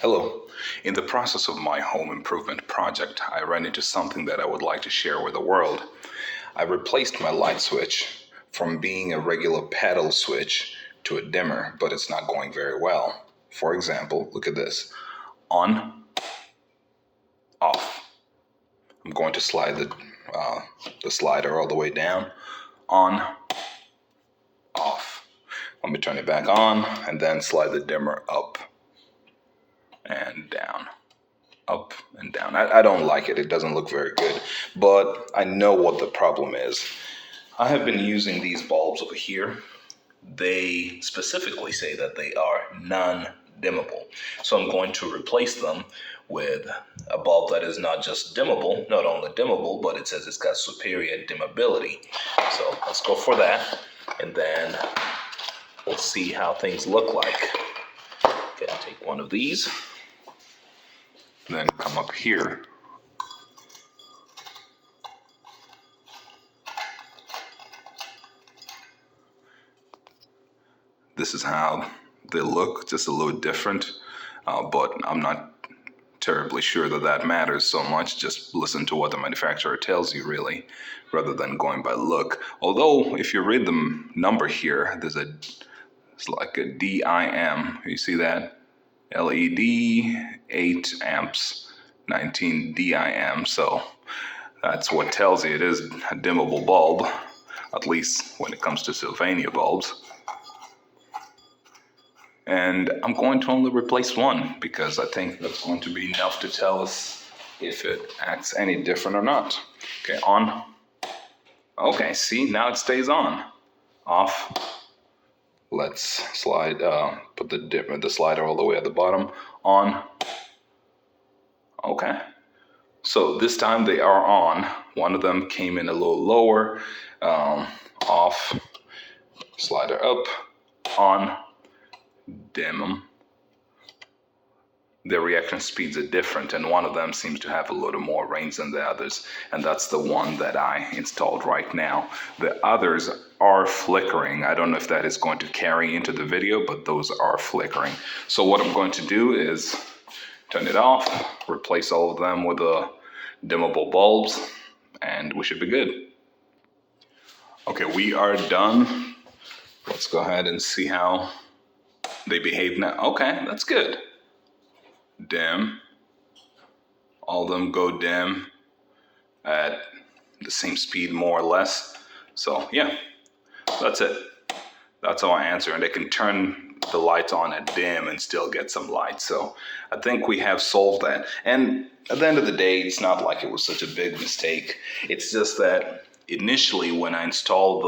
Hello. In the process of my home improvement project, I ran into something that I would like to share with the world. I replaced my light switch from being a regular paddle switch to a dimmer, but it's not going very well. For example, look at this. On, off. I'm going to slide the slider all the way down. On, off. Let me turn it back on and then slide the dimmer up and down. Up and down. I don't like it. It doesn't look very good, but I know what the problem is. I have been using these bulbs over here. They specifically say that they are non-dimmable. So I'm going to replace them with a bulb that is not just dimmable, not only dimmable, but it says it's got superior dimmability. So let's go for that, and then we'll see how things look like. Okay, I'll take one of these. Then come up here. This is how they look, just a little different, but I'm not terribly sure that matters so much. Just listen to what the manufacturer tells you, really, rather than going by look. Although, if you read the number here, it's like a DIM. You see that? LED, 8 amps, 19 DIM. So that's what tells you it is a dimmable bulb, at least when it comes to Sylvania bulbs. And I'm going to only replace one because I think that's going to be enough to tell us if it acts any different or not. Okay, on. Okay, see, now it stays on. Off. Let's slide, put the slider all the way at the bottom. On. Okay. So this time they are on. One of them came in a little lower. Off. Slider up. On. Dim them. Their reaction speeds are different, and one of them seems to have a little more range than the others, and that's the one that I installed right now. The others are flickering. I don't know if that is going to carry into the video, but those are flickering. So what I'm going to do is turn it off, replace all of them with the dimmable bulbs, and we should be good. Okay, we are done. Let's go ahead and see how they behave now. Okay, that's good. Dim. All of them go dim at the same speed, more or less. So yeah, that's it. That's how I answer. And they can turn the lights on at dim and still get some light. So I think we have solved that. And at the end of the day, it's not like it was such a big mistake. It's just that initially when I installed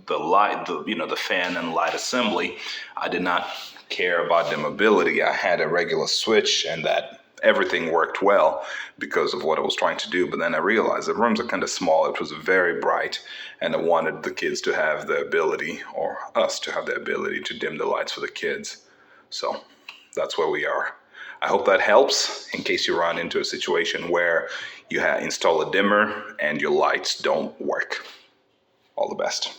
the light, the fan and light assembly, I did not care about dimmability. I had a regular switch and that everything worked well because of what I was trying to do. But then I realized the rooms are kind of small. It was very bright, and I wanted the kids to have the ability, or us to have the ability, to dim the lights for the kids. So that's where we are. I hope that helps in case you run into a situation where you install a dimmer and your lights don't work. All the best.